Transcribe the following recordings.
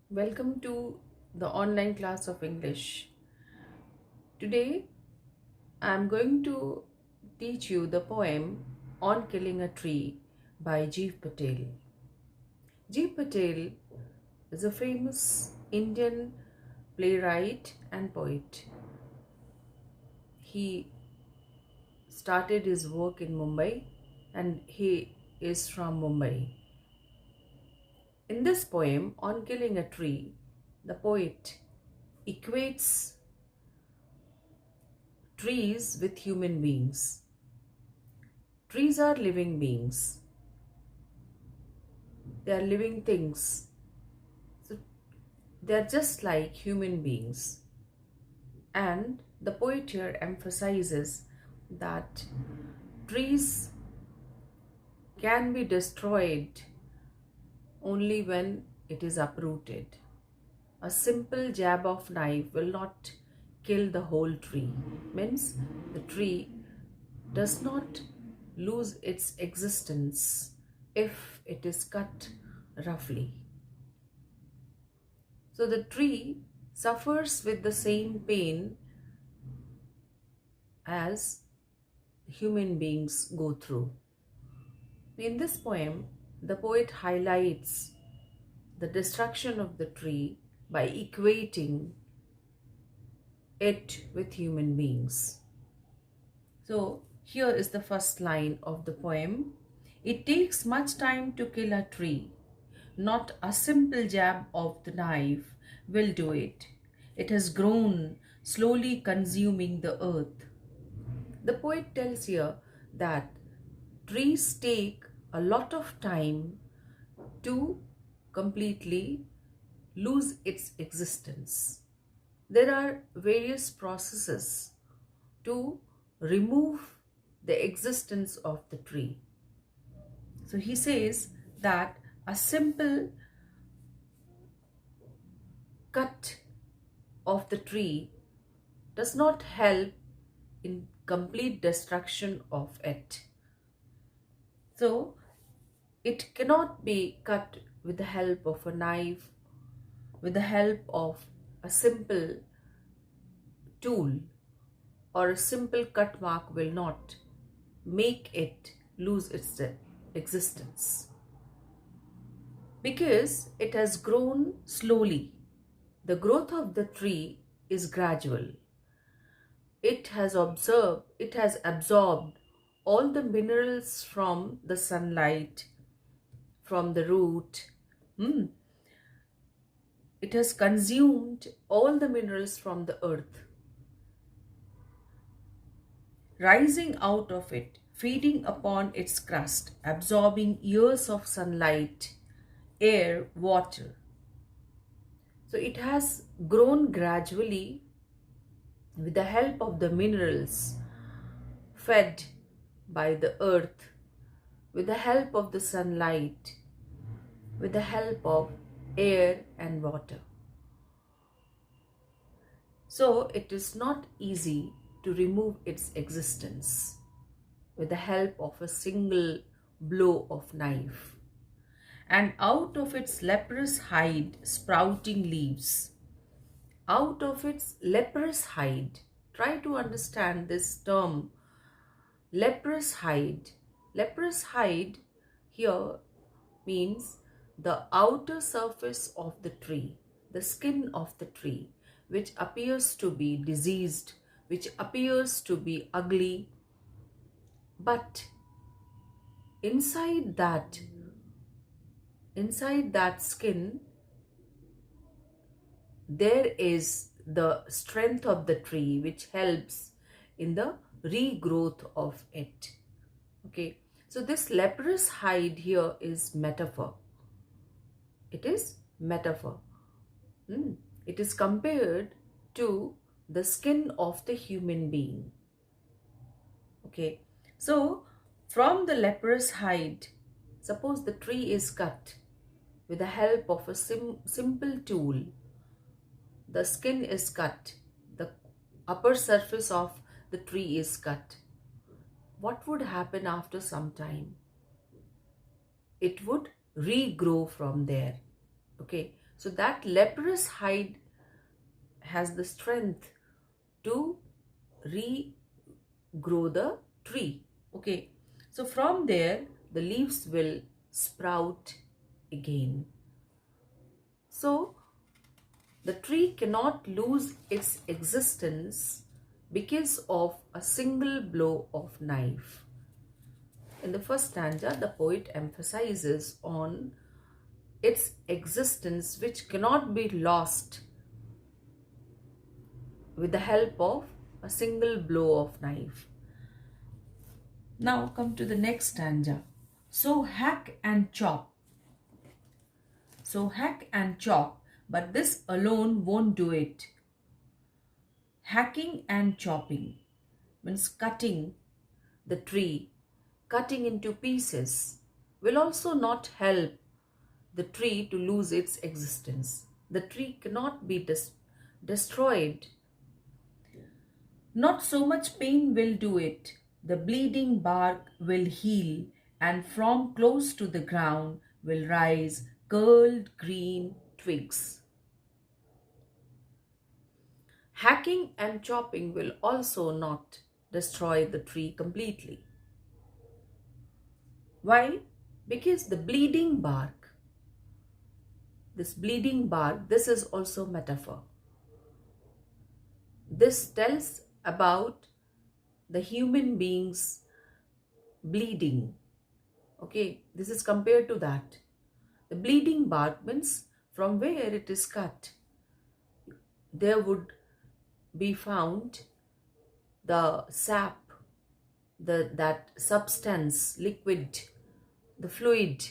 Welcome to the online class of English. Today I am going to teach you the poem On Killing a Tree by Jeev Patel. Jeev Patel is a famous Indian playwright and poet. He started his work in Mumbai and he is from Mumbai. In this poem, On Killing a Tree, the poet equates trees with human beings. Trees are living beings. They are living things. So they are just like human beings. And the poet here emphasizes that trees can be destroyed only when it is uprooted. A simple jab of knife will not kill the whole tree. Means the tree does not lose its existence if it is cut roughly. So the tree suffers with the same pain as human beings go through. In this poem, the poet highlights the destruction of the tree by equating it with human beings. So here is the first line of the poem. It takes much time to kill a tree. Not a simple jab of the knife will do it. It has grown, slowly consuming the earth. The poet tells here that trees take a lot of time to completely lose its existence. There are various processes to remove the existence of the tree. So he says that a simple cut of the tree does not help in complete destruction of it. So it cannot be cut with the help of a knife, with the help of a simple tool, or a simple cut mark will not make it lose its existence. Because it has grown slowly. The growth of the tree is gradual. It has absorbed all the minerals from the sunlight, from the root. It has consumed all the minerals from the earth, rising out of it, feeding upon its crust, absorbing years of sunlight, air, water. So it has grown gradually with the help of the minerals fed by the earth, with the help of the sunlight, with the help of air and water. So it is not easy to remove its existence with the help of a single blow of knife. And out of its leprous hide sprouting leaves. Out of its leprous hide. Try to understand this term, leprous hide. Leprous hide here means the outer surface of the tree, the skin of the tree, which appears to be diseased, which appears to be ugly. But inside that skin, there is the strength of the tree which helps in the regrowth of it. Okay, so this leprous hide here is metaphor. It is metaphor. It is compared to the skin of the human being. Okay, so from the leprous hide, suppose the tree is cut with the help of a simple tool. The skin is cut, the upper surface of the tree is cut. What would happen after some time? It would regrow from there. Okay, So that leprous hide has the strength to regrow the tree. Okay, so from there the leaves will sprout again. So the tree cannot lose its existence because of a single blow of knife. In the first stanza, the poet emphasizes on its existence, which cannot be lost with the help of a single blow of knife. Now come to the next stanza. So hack and chop. So hack and chop, but this alone won't do it. Hacking and chopping means cutting the tree, cutting into pieces, will also not help the tree to lose its existence. The tree cannot be destroyed. Not so much pain will do it. The bleeding bark will heal, and from close to the ground will rise curled green twigs. Hacking and chopping will also not destroy the tree completely. Why? Because the bleeding bark, this is also metaphor. This tells about the human beings bleeding. Okay, this is compared to that. The bleeding bark means from where it is cut, there would be found the sap, that substance, liquid, the fluid.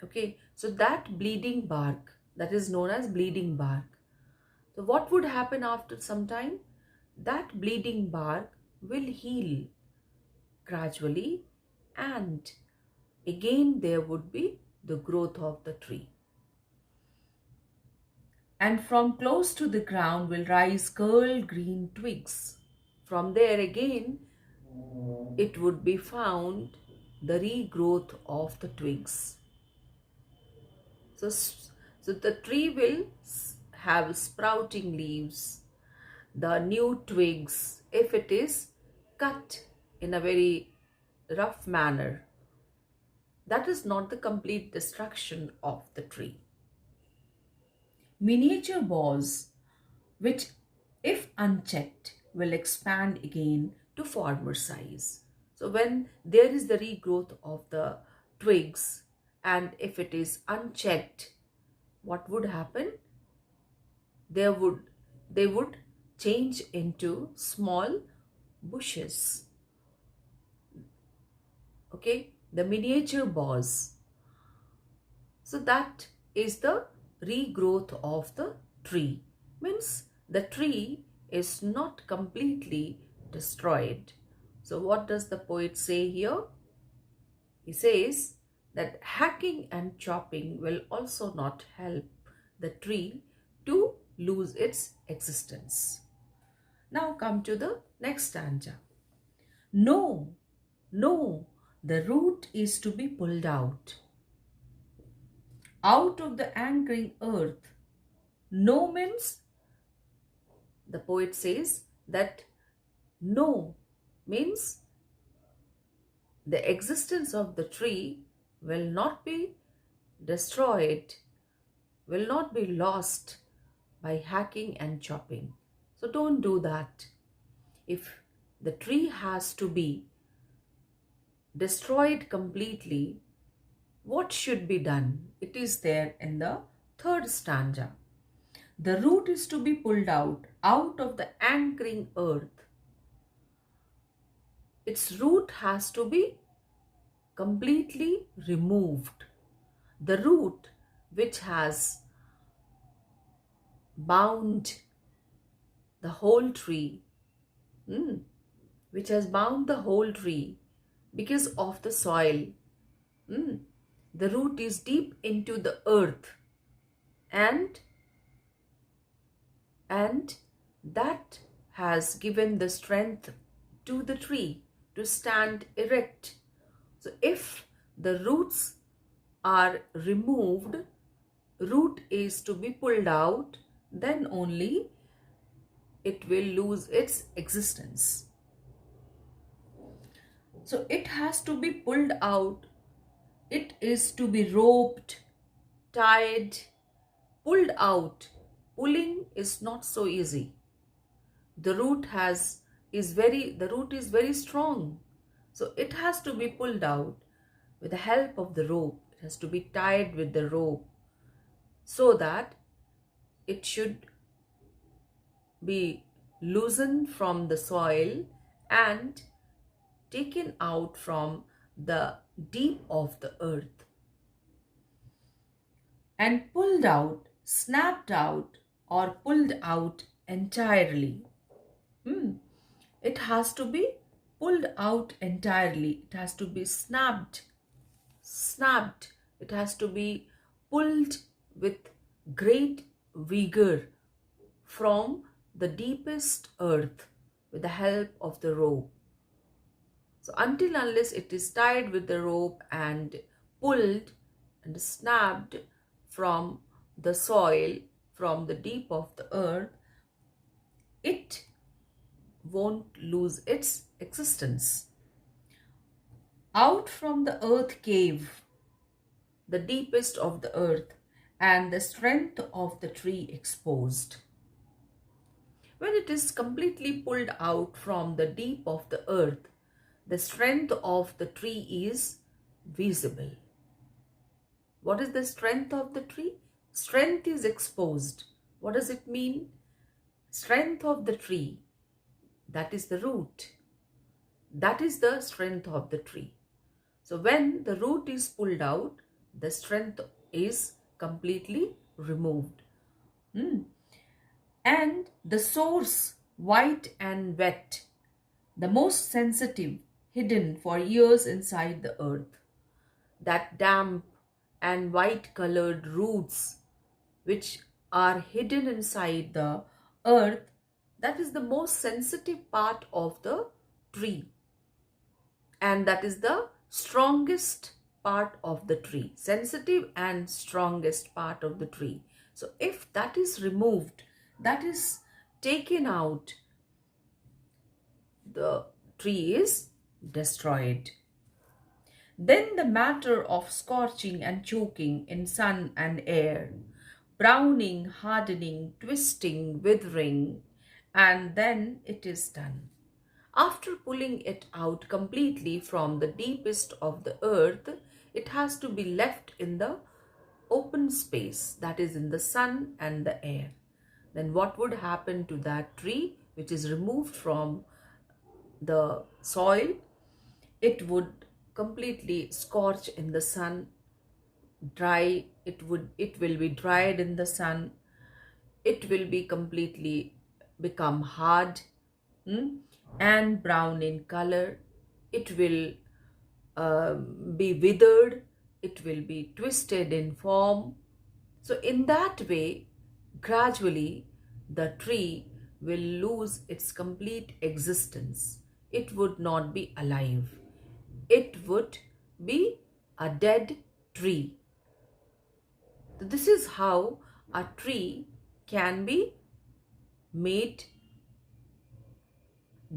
Okay, so that bleeding bark, that is known as bleeding bark. So what would happen after some time? That bleeding bark will heal gradually, and again there would be the growth of the tree. And from close to the ground will rise curled green twigs. From there again, it would be found the regrowth of the twigs. So the tree will have sprouting leaves, the new twigs, if it is cut in a very rough manner. That is not the complete destruction of the tree. Miniature boughs, which if unchecked will expand again to former size. So when there is the regrowth of the twigs, and if it is unchecked, what would happen? They would change into small bushes. Okay, the miniature boughs. So that is the regrowth of the tree. Means the tree is not completely destroyed. So what does the poet say here? He says that hacking and chopping will also not help the tree to lose its existence. Now come to the next stanza. No, no, the root is to be pulled out of the anchoring earth. No means, the poet says that no means the existence of the tree will not be destroyed, will not be lost by hacking and chopping. So don't do that. If the tree has to be destroyed completely, what should be done? It is there in the third stanza. The root is to be pulled out of the anchoring earth. Its root has to be completely removed. The root which has bound the whole tree, which has bound the whole tree because of the soil. The root is deep into the earth, and that has given the strength to the tree to stand erect. So if the roots are removed, root is to be pulled out, then only it will lose its existence. So it has to be pulled out. It is to be roped, tied, pulled out. Pulling is not so easy. The root is very strong. So it has to be pulled out with the help of the rope. It has to be tied with the rope so that it should be loosened from the soil and taken out from the deep of the earth and pulled out, snapped out, or pulled out entirely. It has to be pulled out entirely. It has to be snapped. It has to be pulled with great vigor from the deepest earth with the help of the rope. So unless it is tied with the rope and pulled and snapped from the soil, from the deep of the earth, it won't lose its existence. Out from the earth cave, the deepest of the earth, and the strength of the tree exposed. When it is completely pulled out from the deep of the earth, the strength of the tree is visible. What is the strength of the tree? Strength is exposed. What does it mean? Strength of the tree, that is the root. That is the strength of the tree. So when the root is pulled out, the strength is completely removed. And the source, white and wet, the most sensitive, hidden for years inside the earth. That damp and white colored roots which are hidden inside the earth, that is the most sensitive part of the tree. And that is the strongest part of the tree. Sensitive and strongest part of the tree. So if that is removed, that is taken out, the tree is destroyed. Then the matter of scorching and choking in sun and air, browning, hardening, twisting, withering, and then it is done. After pulling it out completely from the deepest of the earth, it has to be left in the open space, that is in the sun and the air. Then what would happen to that tree which is removed from the soil? It would completely scorch in the sun, dry. It will be dried in the sun. It will be completely become hard and brown in color. It will be withered. It will be twisted in form. So in that way, gradually the tree will lose its complete existence. It would not be alive. It would be a dead tree. This is how a tree can be made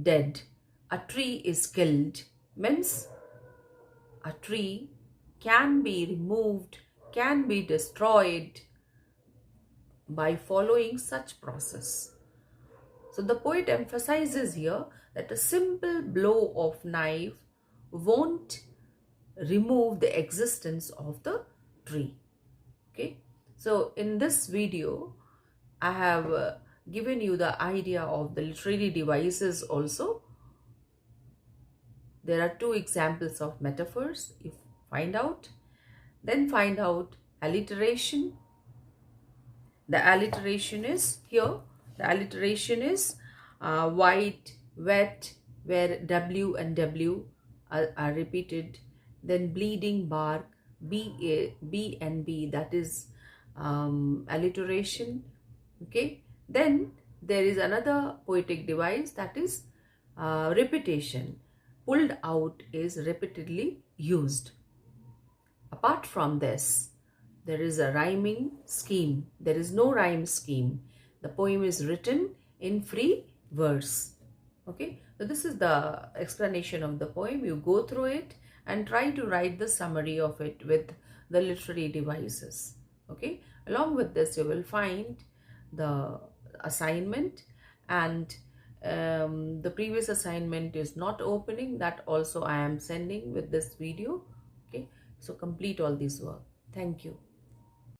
dead. A tree is killed means a tree can be removed, can be destroyed by following such process. So the poet emphasizes here that a simple blow of knife won't remove the existence of the tree. Okay, so in this video I have given you the idea of the literary devices also. There are two examples of metaphors. If find out, then find out alliteration. The alliteration is here. The alliteration is white, wet, where W and W are repeated. Then bleeding bark, B and B, that is alliteration. Okay. Then there is another poetic device, that is repetition. Pulled out is repeatedly used. Apart from this, There is a rhyming scheme. There is no rhyme scheme. The poem is written in free verse. Okay, so this is the explanation of the poem. You go through it and try to write the summary of it with the literary devices. Okay, along with this you will find the assignment, and the previous assignment is not opening, that also I am sending with this video. Okay, so complete all this work. Thank you.